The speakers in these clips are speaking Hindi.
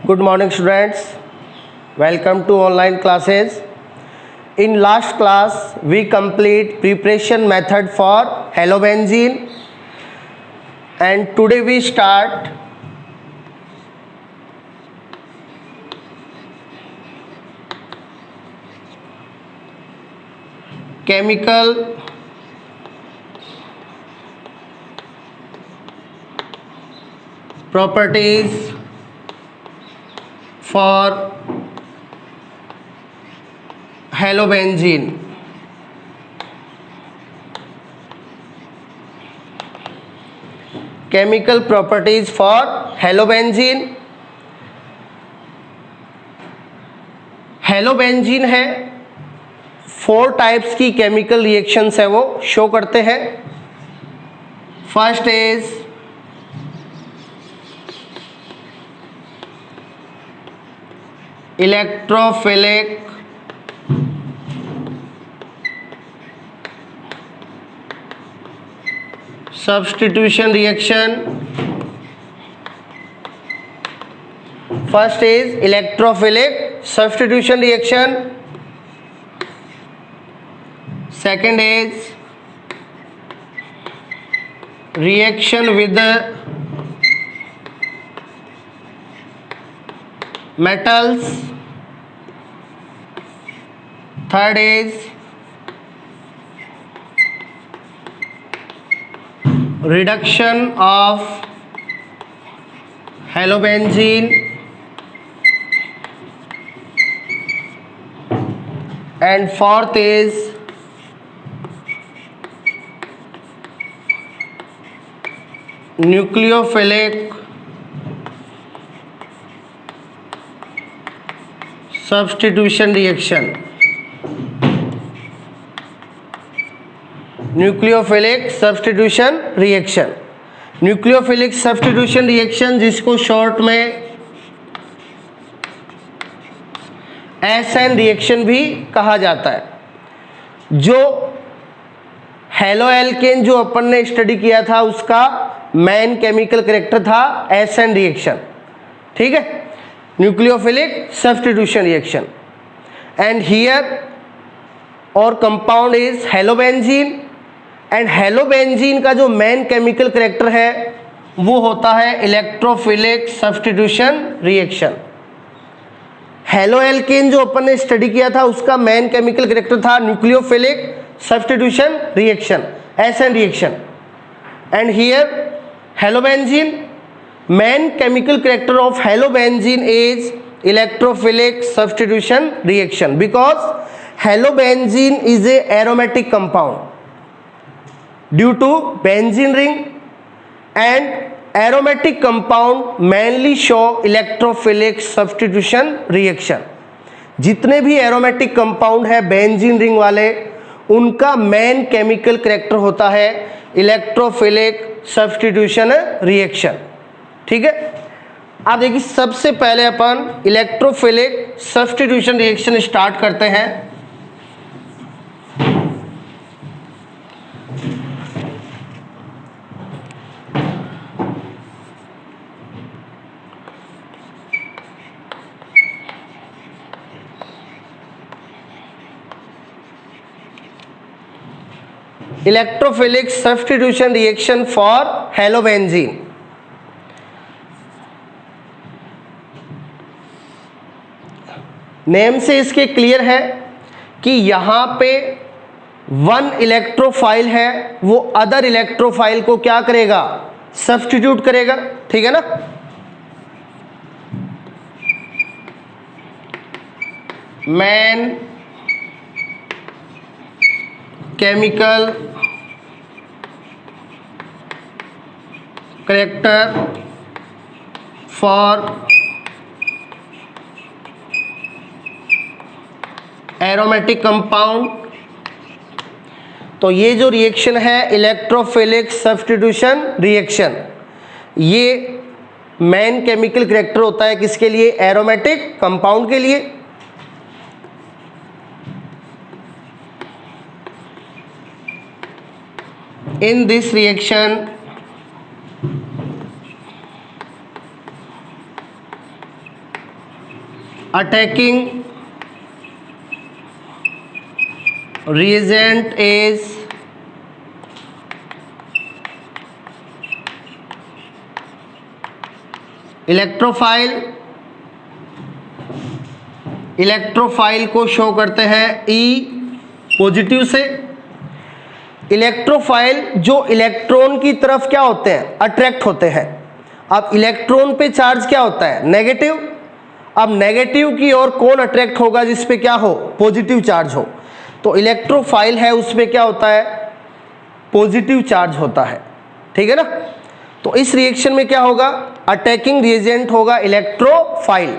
Good morning students, welcome to online classes. In last class we complete preparation method for halobenzene and today we start chemical properties for halobenzene. Chemical properties for halobenzene. हेलोबेंजीन है 4 टाइप्स की केमिकल रिएक्शंस है वो शो करते हैं. First is electrophilic substitution reaction. First is electrophilic substitution reaction. Second is reaction with the metals. Third is reduction of halobenzene and fourth is nucleophilic substitution reaction. Nucleophilic substitution reaction. Nucleophilic substitution reaction जिसको शॉर्ट में एसएन रिएक्शन भी कहा जाता है. जो हेलो एल्केन जो अपन ने स्टडी किया था उसका मेन केमिकल कैरेक्टर था एसएन रिएक्शन. ठीक है, nucleophilic substitution reaction. And here our compound is halobenzene and halobenzene का जो मेन केमिकल कैरेक्टर है वो होता है electrophilic substitution reaction. Haloalkane जो अपन ने स्टडी किया था उसका मेन केमिकल कैरेक्टर था nucleophilic substitution reaction, SN reaction. And here halobenzene, main chemical character of halobenzene is electrophilic substitution reaction because halobenzene is a aromatic compound due to benzene ring and aromatic compound mainly show electrophilic substitution reaction. जितने भी एरोमेटिक कंपाउंड है बेंजीन रिंग वाले उनका मेन केमिकल कैरेक्टर होता है इलेक्ट्रोफिलिक सब्स्टिट्यूशन रिएक्शन. ठीक है, अब देखिए सबसे पहले अपन इलेक्ट्रोफिलिक सब्स्टिट्यूशन रिएक्शन स्टार्ट करते हैं. Electrophilic substitution reaction for halobenzene. Name से इसके क्लियर है कि यहां पे वन इलेक्ट्रोफाइल है वो अदर इलेक्ट्रोफाइल को क्या करेगा, सब्स्टिट्यूट करेगा. ठीक है ना. Main chemical character for aromatic compound. तो ये जो रिएक्शन है इलेक्ट्रोफिलिक सब्स्टिट्यूशन रिएक्शन, ये मेन केमिकल कैरेक्टर होता है किसके लिए, एरोमेटिक कंपाउंड के लिए. in this reaction attacking reagent is electrophile, electrophile को शो करते हैं ई पॉजिटिव से। इलेक्ट्रोफाइल जो इलेक्ट्रॉन की तरफ क्या होते हैं, अट्रैक्ट होते हैं। अब इलेक्ट्रॉन पे चार्ज क्या होता है, नेगेटिव। अब नेगेटिव की ओर कौन अट्रैक्ट होगा, जिस पे क्या हो, पॉजिटिव चार्ज हो। तो इलेक्ट्रोफाइल है, उसमें क्या होता है, पॉजिटिव चार्ज होता है, ठीक है ना। तो इस रिएक्शन में क्या होगा, अटैकिंग रिएजेंट होगा electrophile.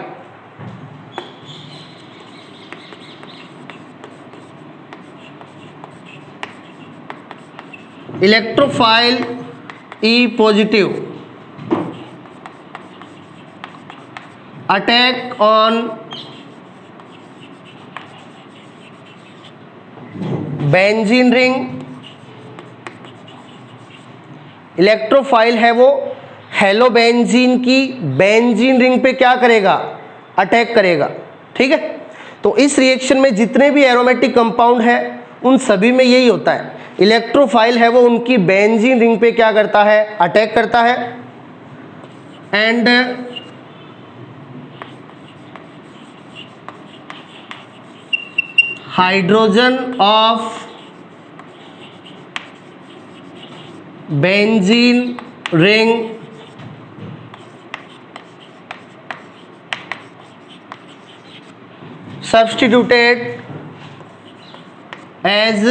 Electrophile E positive attack on benzene ring. Electrophile है वो हेलोबेंजीन की बेंजीन रिंग पे क्या करेगा, अटैक करेगा, ठीक है। तो इस रिएक्शन में जितने भी एरोमेटिक कंपाउंड है उन सभी में यही होता है। इलेक्ट्रोफाइल है वो उनकी बेंजीन रिंग पे क्या करता है, अटैक करता है। And hydrogen of benzene ring substituted as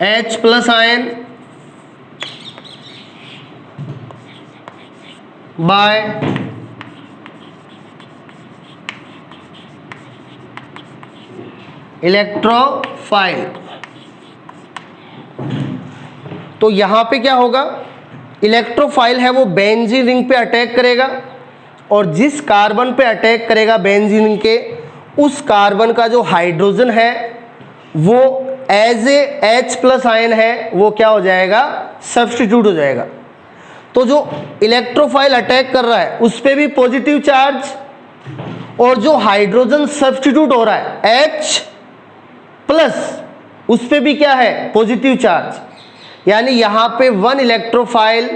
H plus ion by electrophile. तो यहां पे क्या होगा, इलेक्ट्रोफाइल है वो बेंजीन रिंग पे अटैक करेगा और जिस कार्बन पे अटैक करेगा बेंजीन रिंग के, उस कार्बन का जो हाइड्रोजन है वो as a H plus ion है, वो क्या हो जाएगा, सब्स्टिट्यूट हो जाएगा। तो जो इलेक्ट्रोफाइल अटैक कर रहा है उस पे भी पॉजिटिव चार्ज, और जो हाइड्रोजन सब्स्टिट्यूट हो रहा है H प्लस, उस पे भी क्या है, पॉजिटिव चार्ज। यानी यहां पे वन इलेक्ट्रोफाइल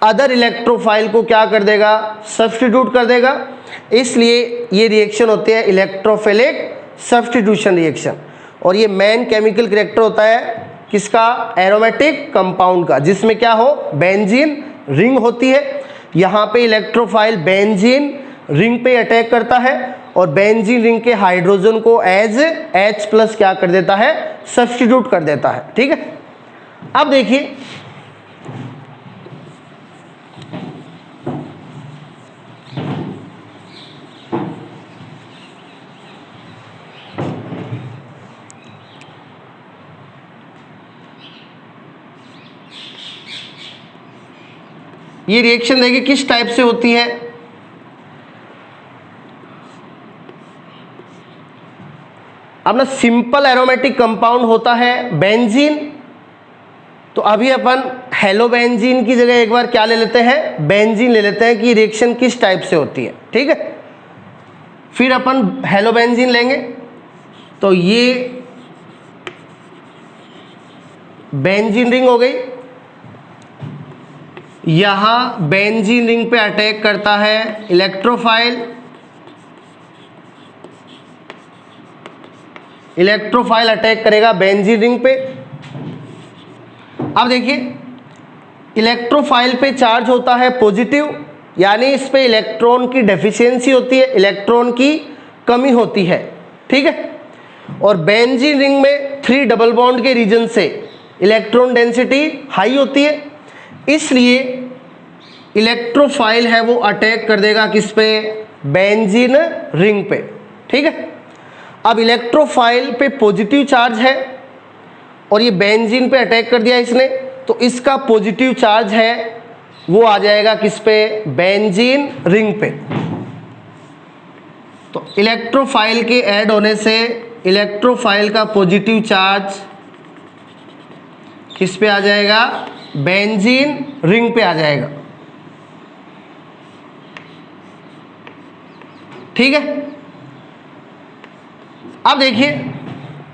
अदर इलेक्ट्रोफाइल को क्या कर देगा, सब्स्टिट्यूट कर देगा। इसलिए ये रिएक्शन होते हैं इलेक्ट्रोफिलिक सब्स्टिट्यूशन रिएक्शन। और ये मेन केमिकल कैरेक्टर होता है किसका, एरोमेटिक कंपाउंड का, जिसमें क्या हो, बेंजीन रिंग होती है। यहाँ पे इलेक्ट्रोफाइल बेंजीन रिंग पे अटैक करता है और बेंजीन रिंग के हाइड्रोजन को एज H प्लस क्या कर देता है, सब्स्टिट्यूट कर देता है, ठीक है। अब देखिए ये रिएक्शन देखिए किस टाइप से होती है। अपना सिंपल एरोमेटिक कंपाउंड होता है बेंजीन, तो अभी अपन हेलोबेंजीन की जगह एक बार क्या ले लेते हैं, बेंजीन ले लेते हैं कि रिएक्शन किस टाइप से होती है, ठीक है। फिर अपन हेलोबेंजीन लेंगे, तो ये बेंजीन रिंग हो गई। यहां बेंजीन रिंग पे अटैक करता है इलेक्ट्रोफाइल, इलेक्ट्रोफाइल अटैक करेगा बेंजीन रिंग पे। अब देखिए इलेक्ट्रोफाइल पे चार्ज होता है पॉजिटिव, यानी इस पे इलेक्ट्रॉन की डेफिशिएंसी होती है, इलेक्ट्रॉन की कमी होती है, ठीक है। और बेंजीन रिंग में 3 डबल बॉन्ड के रीजन से इलेक्ट्रॉन डेंसिटी हाई होती है, इसलिए इलेक्ट्रोफाइल है वो अटैक कर देगा किस पे, बेंजीन रिंग पे, ठीक है। अब इलेक्ट्रोफाइल पे पॉजिटिव चार्ज है और ये बेंजीन पे अटैक कर दिया इसने, तो इसका पॉजिटिव चार्ज है वो आ जाएगा किस पे, बेंजीन रिंग पे। तो इलेक्ट्रोफाइल के ऐड होने से इलेक्ट्रोफाइल का पॉजिटिव चार्ज किस पे आ जाएगा, बेंजीन रिंग पे आ जाएगा। ठीक है। अब देखिए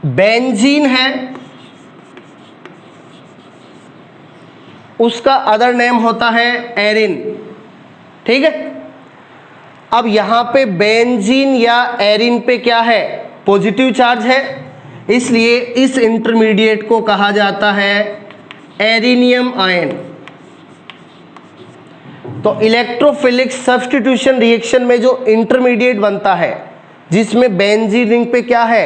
बेंजीन है, उसका अदर नेम होता है एरिन, ठीक है। अब यहां पे बेंजीन या एरिन पे क्या है, पॉजिटिव चार्ज है, इसलिए इस इंटरमीडिएट को कहा जाता है एरिनियम आयन। तो इलेक्ट्रोफिलिक सब्स्टिट्यूशन रिएक्शन में जो इंटरमीडिएट बनता है जिसमें बेंजीन रिंग पे क्या है,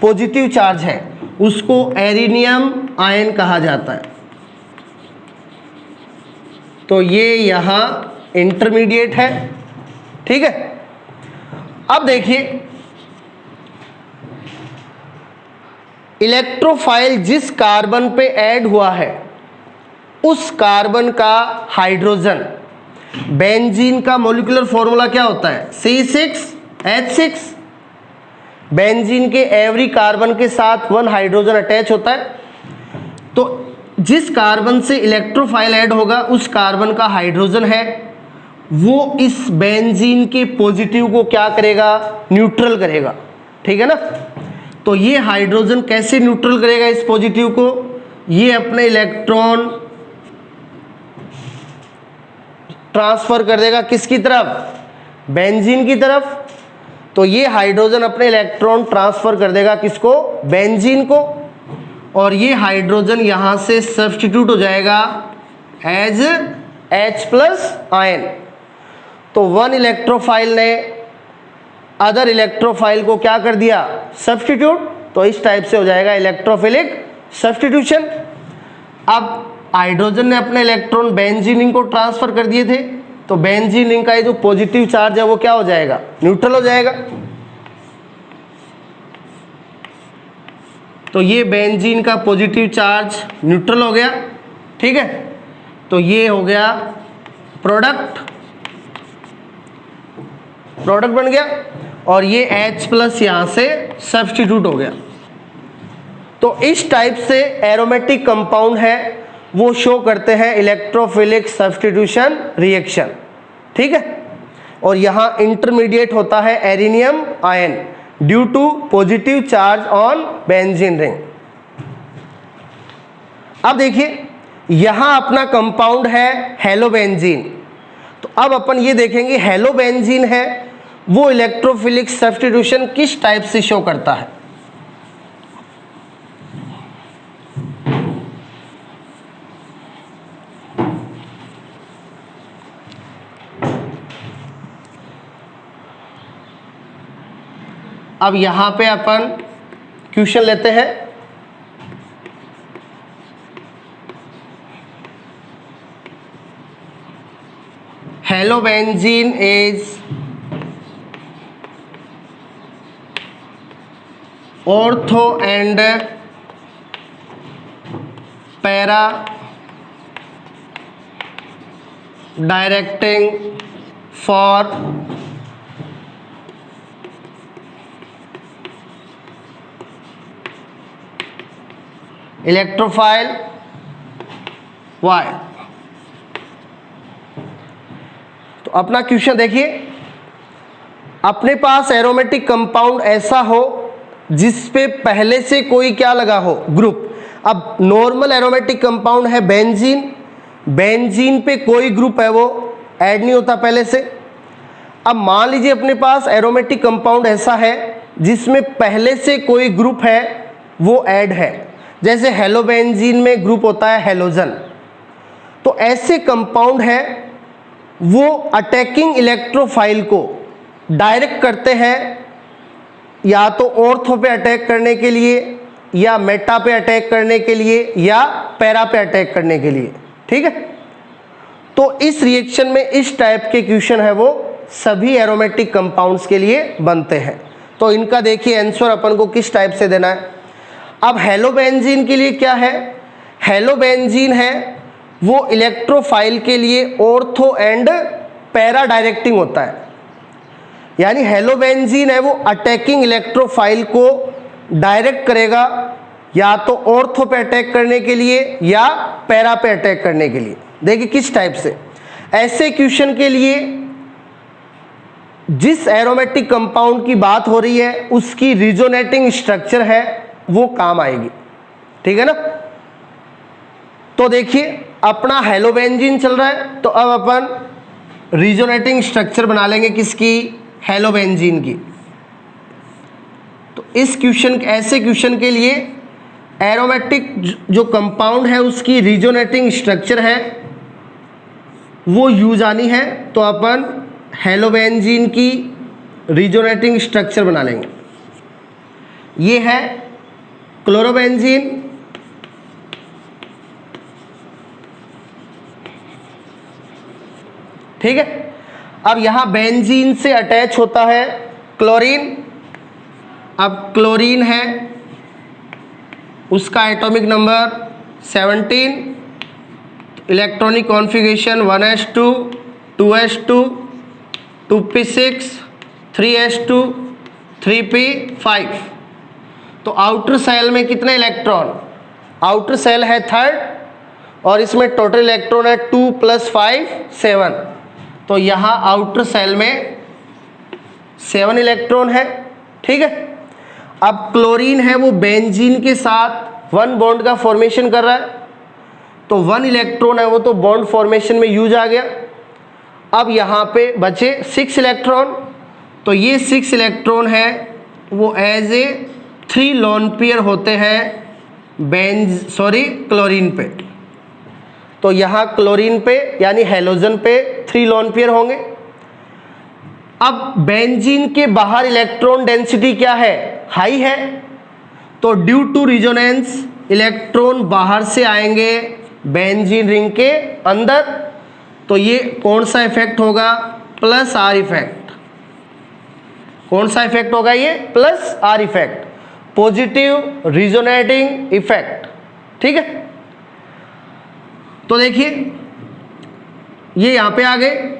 पॉजिटिव चार्ज है, उसको एरिनियम आयन कहा जाता है। तो ये यहां इंटरमीडिएट है, ठीक है। अब देखिए इलेक्ट्रोफाइल जिस कार्बन पे ऐड हुआ है उस कार्बन का हाइड्रोजन, बेंजीन का मॉलिक्यूलर फॉर्मूला क्या होता है, C6H6। बेंजीन के एवरी कार्बन के साथ 1 हाइड्रोजन अटैच होता है। तो जिस कार्बन से इलेक्ट्रोफाइल ऐड होगा उस कार्बन का हाइड्रोजन है, वो इस बेंजीन के पॉजिटिव को क्या करेगा, न्यूट्रल करेगा, ठीक है ना। तो ये हाइड्रोजन कैसे न्यूट्रल करेगा इस पॉजिटिव को, ये अपने इलेक्ट्रॉन ट्रांसफर कर देगा किसकी तरफ, बेंजीन की तरफ। तो ये हाइड्रोजन अपने इलेक्ट्रॉन ट्रांसफर कर देगा किसको, बेंजीन को, और ये हाइड्रोजन यहां से सब्स्टिट्यूट हो जाएगा एज H+ आयन। तो 1 इलेक्ट्रोफाइल ने अदर इलेक्ट्रोफाइल को क्या कर दिया, सब्स्टिट्यूट। तो इस टाइप से हो जाएगा इलेक्ट्रोफिलिक सब्स्टिट्यूशन। अब हाइड्रोजन ने अपने इलेक्ट्रॉन बेंजीन रिंग को ट्रांसफर कर दिए थे, तो बेंजीन रिंग का ये जो पॉजिटिव चार्ज है वो क्या हो जाएगा, न्यूट्रल हो जाएगा। तो ये बेंजीन का पॉजिटिव चार्ज न्यूट्रल हो गया, ठीक है। तो ये हो गया प्रोडक्ट बन गया, और ये H+ यहां से सब्स्टिट्यूट हो गया। तो इस टाइप से एरोमेटिक कंपाउंड है वो शो करते हैं इलेक्ट्रोफिलिक सब्स्टिट्यूशन रिएक्शन, ठीक है। और यहां इंटरमीडिएट होता है arenium ion due to positive charge on benzene ring. अब देखिए यहां अपना कंपाउंड है हेलोबेंजीन। तो अब अपन ये देखेंगे हेलोबेंजीन है वो इलेक्ट्रोफिलिक सब्स्टिट्यूशन किस टाइप से शो करता है। अब यहां पे अपन क्वेश्चन लेते हैं। Halobenzene is ortho and para directing for electrophile why. तो अपना क्वेश्चन देखिए, अपने पास एरोमेटिक कंपाउंड ऐसा हो जिस पे पहले से कोई क्या लगा हो, ग्रुप। अब नॉर्मल एरोमेटिक कंपाउंड है बेंजीन, बेंजीन पे कोई ग्रुप है वो ऐड नहीं होता पहले से। अब मान लीजिए अपने पास एरोमेटिक कंपाउंड ऐसा है जिसमें पहले से कोई ग्रुप है वो ऐड है, जैसे हेलोबेंजीन में ग्रुप होता है हेलोजन। तो ऐसे कंपाउंड है वो अटैकिंग इलेक्ट्रोफाइल को डायरेक्ट करते हैं, या तो ऑर्थो पे अटैक करने के लिए, या मेटा पे अटैक करने के लिए, या पैरा पे अटैक करने के लिए, ठीक है। तो इस रिएक्शन में इस टाइप के क्वेश्चन है वो सभी एरोमेटिक कंपाउंड्स के लिए बनते हैं। तो इनका देखिए आंसर अपन को किस टाइप से देना है। अब हेलोबेंजीन के लिए क्या है, हेलोबेंजीन है वो इलेक्ट्रोफाइल के लिए ऑर्थो एंड पैरा डायरेक्टिंग होता है, यानी हेलोबेंजीन है वो अटैकिंग इलेक्ट्रोफाइल को डायरेक्ट करेगा, या तो ऑर्थो पे अटैक करने के लिए या पैरा पे अटैक करने के लिए। देखिए किस टाइप से, ऐसे क्वेश्चन के लिए जिस एरोमेटिक कंपाउंड की बात हो रही है उसकी रिजोनेटिंग स्ट्रक्चर है वो काम आएगी, ठीक है ना। तो देखिए अपना हेलोबेंजीन चल रहा है, तो अब अपन रिजोनेटिंग स्ट्रक्चर बना लेंगे किसकी, हेलोबेंजीन की। तो इस क्वेश्चन, ऐसे क्वेश्चन के लिए एरोमेटिक जो कंपाउंड है उसकी रिजोनेटिंग स्ट्रक्चर है वो यूज आनी है, तो अपन हेलोबेंजीन की रिजोनेटिंग स्ट्रक्चर बना लेंगे। ये है क्लोरोबेंजीन, ठीक है। अब यहां बेंजीन से अटैच होता है क्लोरीन। अब क्लोरीन है, उसका atomic number 17, electronic configuration 1s2 2s2 2p6 3s2 3p5। तो आउटर सेल में कितने इलेक्ट्रॉन, आउटर सेल है 3rd और इसमें टोटल इलेक्ट्रॉन है 2 + 5 7। तो यहाँ आउटर सेल में 7 इलेक्ट्रॉन है, ठीक है। अब क्लोरीन है वो बेंजीन के साथ 1 बॉन्ड का फॉर्मेशन कर रहा है, तो 1 इलेक्ट्रॉन है वो तो बॉन्ड फॉर्मेशन में यूज आ गया। अब यहाँ पे बचे 6 इलेक्ट्रॉन, तो ये 6 इलेक्ट्रॉन है वो एज ए 3 लोन पेयर होते हैं क्लोरीन पे। तो यहाँ क्लोरीन पे यानी हेलोजन पे 3 लोन पेयर होंगे। अब बेंजीन के बाहर इलेक्ट्रॉन डेंसिटी क्या है, हाई है, तो ड्यू टू रिजोनेंस इलेक्ट्रॉन बाहर से आएंगे बेंजीन रिंग के अंदर। तो ये कौन सा इफेक्ट होगा, +R इफेक्ट। कौन सा इफेक्ट होगा ये, +R effect, positive resonating effect, ठीक है। तो देखिए ये यहाँ पे आ गए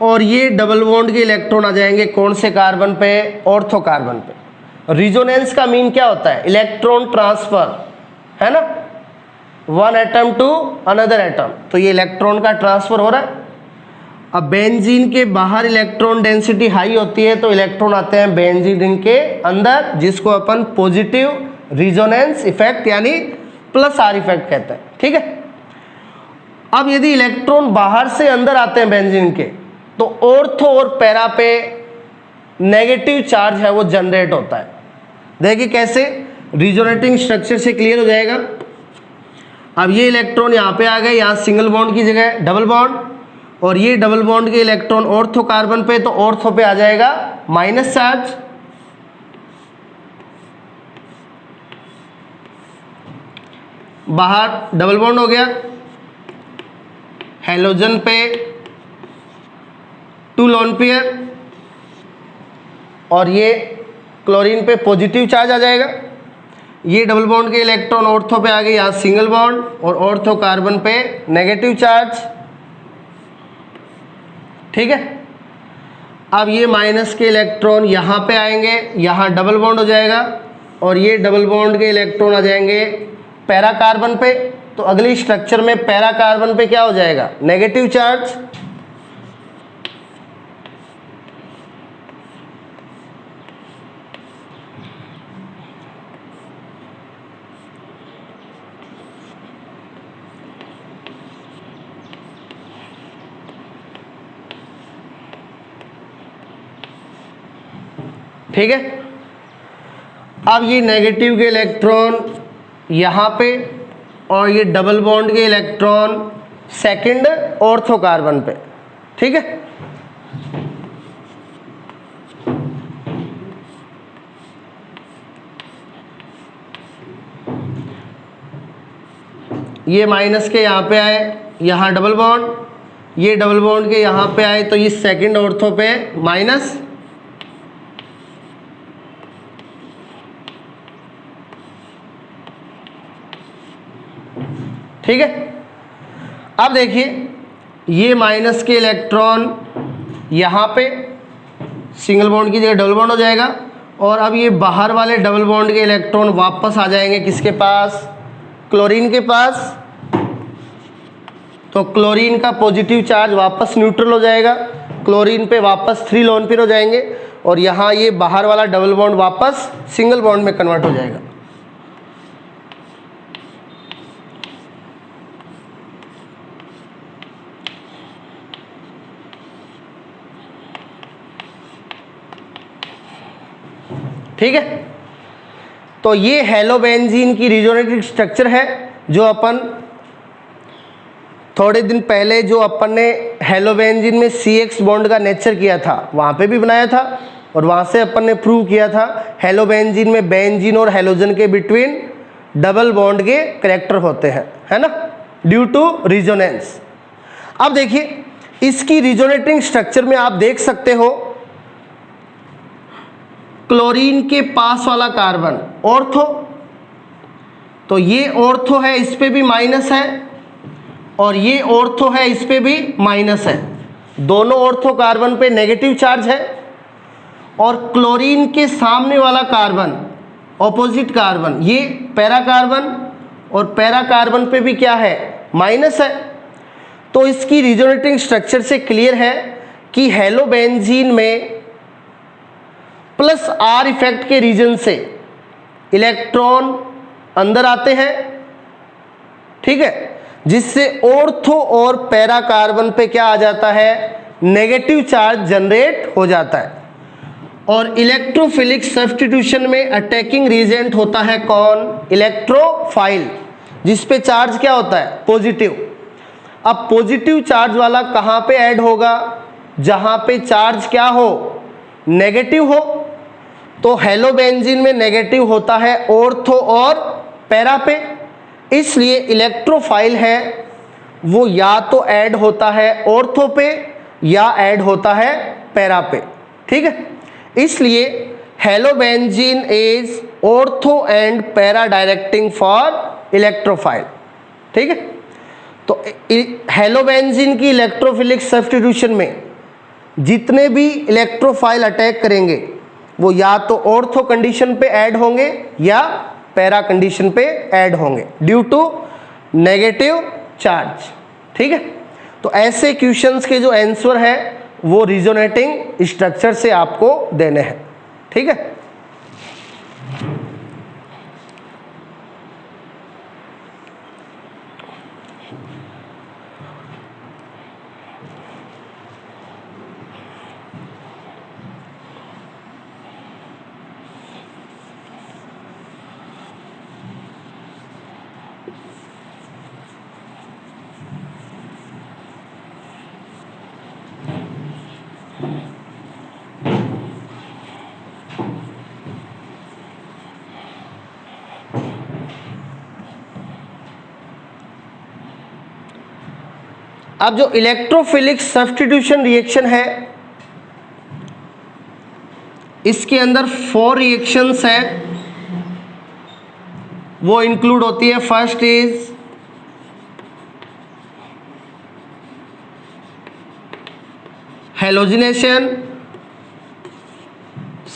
और ये डबल बॉन्ड के इलेक्ट्रॉन आ जाएंगे कौन से कार्बन पे, ऑर्थो कार्बन पे। रिजोनेंस का मीन क्या होता है, इलेक्ट्रॉन ट्रांसफर, है ना, one atom to another atom. तो ये इलेक्ट्रॉन का ट्रांसफर हो रहा है। अब बेंजीन के बाहर इलेक्ट्रॉन डेंसिटी हाई होती है, तो इलेक्ट्रॉन आते हैं बेंजीन रिंग के अंदर, जिसको अपन पॉजिटिव रिजोनेंस इफेक्ट यानी +R इफेक्ट कहते हैं, ठीक है। अब यदि इलेक्ट्रॉन बाहर से अंदर आते हैं बेंजीन के, तो ऑर्थो और पैरा पे नेगेटिव चार्ज है वो जनरेट होता है। देखिए कैसे, रिजोनेटिंग स्ट्रक्चर से क्लियर हो जाएगा। अब ये इलेक्ट्रॉन यहाँ पे आ गए, यहाँ सिंगल बॉन्ड की जगह डबल बॉन्ड, और ये डबल बॉन्ड के इलेक्ट्रॉन ऑर्थो कार्बन पे, तो ऑर्थो पे आ जाएगा माइनस चार्ज। बाहर डबल बॉन्ड हो गया, हेलोजन पे 2 लोन पेयर, और ये क्लोरीन पे पॉजिटिव चार्ज आ जाएगा। ये डबल बॉन्ड के इलेक्ट्रॉन ऑर्थो पे आ गए, यहाँ सिंगल बॉन्ड, और ऑर्थो कार्बन पे नेगेटिव चार्ज, ठीक है। अब ये माइनस के इलेक्ट्रॉन यहाँ पे आएंगे, यहाँ डबल बॉन्ड हो जाएगा, और ये डबल बॉन्ड के इलेक्ट्रॉन आ जाएंगे पैरा कार्बन पे। तो अगली स्ट्रक्चर में पैरा कार्बन पे क्या हो जाएगा, नेगेटिव चार्ज। ठीक है। अब ये नेगेटिव के इलेक्ट्रॉन यहाँ पे, और ये डबल बॉन्ड के इलेक्ट्रॉन सेकंड ऑर्थो कार्बन पे, ठीक है। ये माइनस के यहाँ पे आए, यहाँ डबल बॉन्ड, ये डबल बॉन्ड के यहाँ पे आए, तो ये सेकंड ऑर्थो पे माइनस, ठीक है। अब देखिए ये माइनस के इलेक्ट्रॉन यहाँ पे सिंगल बॉन्ड की जगह डबल बॉन्ड हो जाएगा, और अब ये बाहर वाले डबल बॉन्ड के इलेक्ट्रॉन वापस आ जाएंगे किसके पास, क्लोरीन के पास। तो क्लोरीन का पॉजिटिव चार्ज वापस न्यूट्रल हो जाएगा, क्लोरीन पे वापस 3 लोन पेयर हो जाएंगे और यहाँ ये बाहर वाला डबल बॉन्ड वापस सिंगल बॉन्ड में कन्वर्ट हो जाएगा। ठीक है, तो ये हेलोबेंजीन की रिजोनेटिव स्ट्रक्चर है जो अपन थोड़े दिन पहले जो अपन ने हेलोबेंजीन में CX बॉन्ड का नेचर किया था वहाँ पे भी बनाया था और वहाँ से अपन ने प्रूव किया था हेलोबेंजीन में बेंजीन और हेलोजन के बिटवीन डबल बॉन्ड के कैरेक्टर होते हैं, है ना, ड्यू टू रिजोनेंस। अब देखिए इसकी रिजोनेटिंग स्ट्रक्चर में आप देख सकते हो क्लोरीन के पास वाला कार्बन ऑर्थो, तो ये ऑर्थो है, इस पे भी माइनस है और ये ऑर्थो है, इस पे भी माइनस है। दोनों ऑर्थो कार्बन पे नेगेटिव चार्ज है और क्लोरीन के सामने वाला कार्बन ऑपोजिट कार्बन ये पैरा कार्बन और पैरा कार्बन पे भी क्या है, माइनस है। तो इसकी रिजोनेटिंग स्ट्रक्चर से क्लियर है कि हेलोबेंजीन में प्लस R इफेक्ट के रीजन से इलेक्ट्रॉन अंदर आते हैं, ठीक है, जिससे ऑर्थो और पैरा कार्बन पे क्या आ जाता है, नेगेटिव चार्ज जनरेट हो जाता है। और इलेक्ट्रोफिलिक सब्स्टिट्यूशन में अटैकिंग रीजेंट होता है कौन, इलेक्ट्रोफाइल, जिस पे चार्ज क्या होता है, पॉजिटिव। अब पॉजिटिव चार्ज वाला कहाँ पे ऐड होगा, जहां पे चार्ज क्या हो, नेगेटिव हो। तो हेलोबेंजीन में नेगेटिव होता है ऑर्थो और पैरा पे, इसलिए इलेक्ट्रोफाइल है वो या तो ऐड होता है ऑर्थो पे या ऐड होता है पैरा पे, ठीक है। इसलिए halobenzene is ortho and para directing for electrophile, ठीक है। तो हेलोबेंजीन की इलेक्ट्रोफिलिक सब्स्टिट्यूशन में जितने भी इलेक्ट्रोफाइल अटैक करेंगे वो या तो ऑर्थो कंडीशन पे ऐड होंगे या पैरा कंडीशन पे ऐड होंगे ड्यू टू नेगेटिव चार्ज, ठीक है। तो ऐसे क्वेश्चंस के जो आंसर है वो रिजोनेटिंग स्ट्रक्चर से आपको देने हैं, ठीक है। अब जो इलेक्ट्रोफिलिक सब्स्टिट्यूशन रिएक्शन है इसके अंदर 4 रिएक्शंस हैं, वो इंक्लूड होती है। First is halogenation,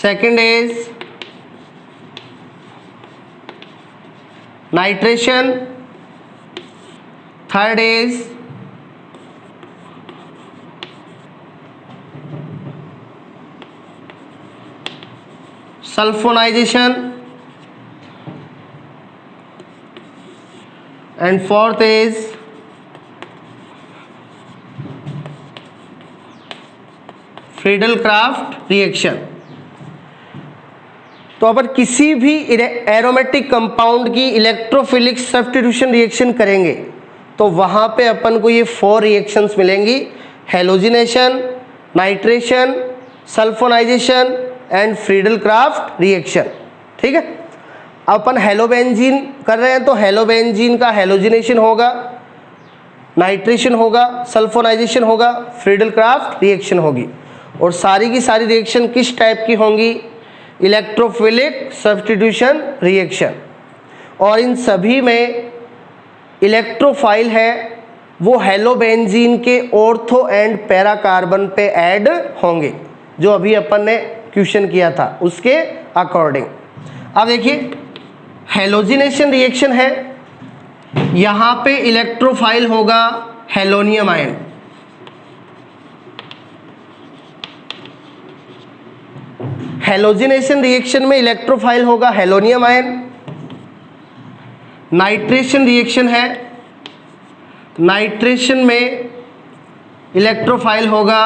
second is nitration, third is sulphonisation and fourth is Friedel Craft reaction. तो अगर किसी भी एरोमेटिक कंपाउंड की इलेक्ट्रोफिलिक सब्स्टिट्यूशन रिएक्शन करेंगे तो वहां पे अपन को ये 4 रिएक्शंस मिलेंगी, halogenation, nitration, sulphonisation and Friedel Craft reaction, ठीक है। अपन हेलोबेंजीन कर रहे हैं तो हेलोबेंजीन का हेलोजिनेशन होगा, नाइट्रेशन होगा, सल्फोनाइजेशन होगा, फ्रीडल-क्राफ्ट रिएक्शन होगी। और सारी की सारी रिएक्शन किस टाइप की होंगी, इलेक्ट्रोफिलिक सब्स्टिट्यूशन रिएक्शन। और इन सभी में इलेक्ट्रोफाइल है वो हेलोबेंजीन के ऑर्थो एंड पैरा कार्बन पे ऐड होंगे, जो अभी अपन ने क्वेश्चन किया था उसके अकॉर्डिंग। अब देखिए हेलोजिनेशन रिएक्शन है, यहाँ पे इलेक्ट्रोफाइल होगा हेलोनियम आयन, हेलोजिनेशन रिएक्शन में इलेक्ट्रोफाइल होगा हेलोनियम आयन। नाइट्रेशन रिएक्शन है, नाइट्रेशन में इलेक्ट्रोफाइल होगा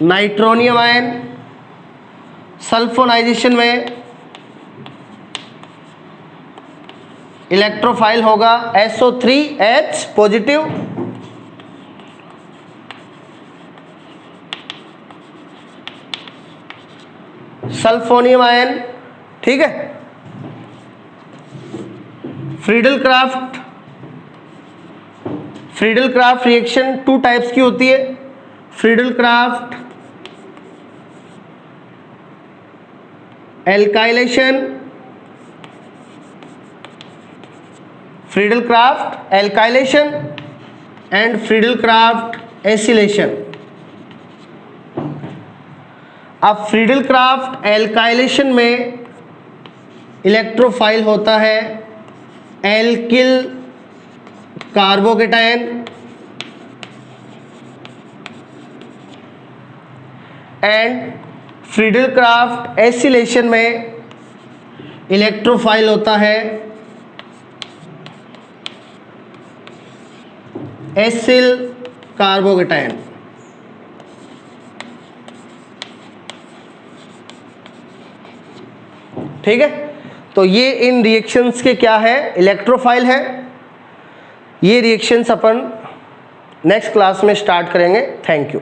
नाइट्रोनियम आयन। सल्फोनाइजेशन में इलेक्ट्रोफाइल होगा SO3H पॉजिटिव। सल्फोनियम आयन, ठीक है। फ्रीडल क्राफ्ट रिएक्शन 2 टाइप्स की होती है। Friedel Crafts alkylation, Friedel Crafts alkylation and Friedel Crafts acylation. अब फ्रीडल क्राफ्ट एल्काइलेशन में इलेक्ट्रोफाइल होता है alkyl carbocation and Friedel Crafts acylation में इलेक्ट्रोफाइल होता है एसिल कार्बोकेटायन। ठीक है, तो ये इन रिएक्शंस के क्या है, इलेक्ट्रोफाइल है। ये रिएक्शंस अपन नेक्स्ट क्लास में स्टार्ट करेंगे। Thank you.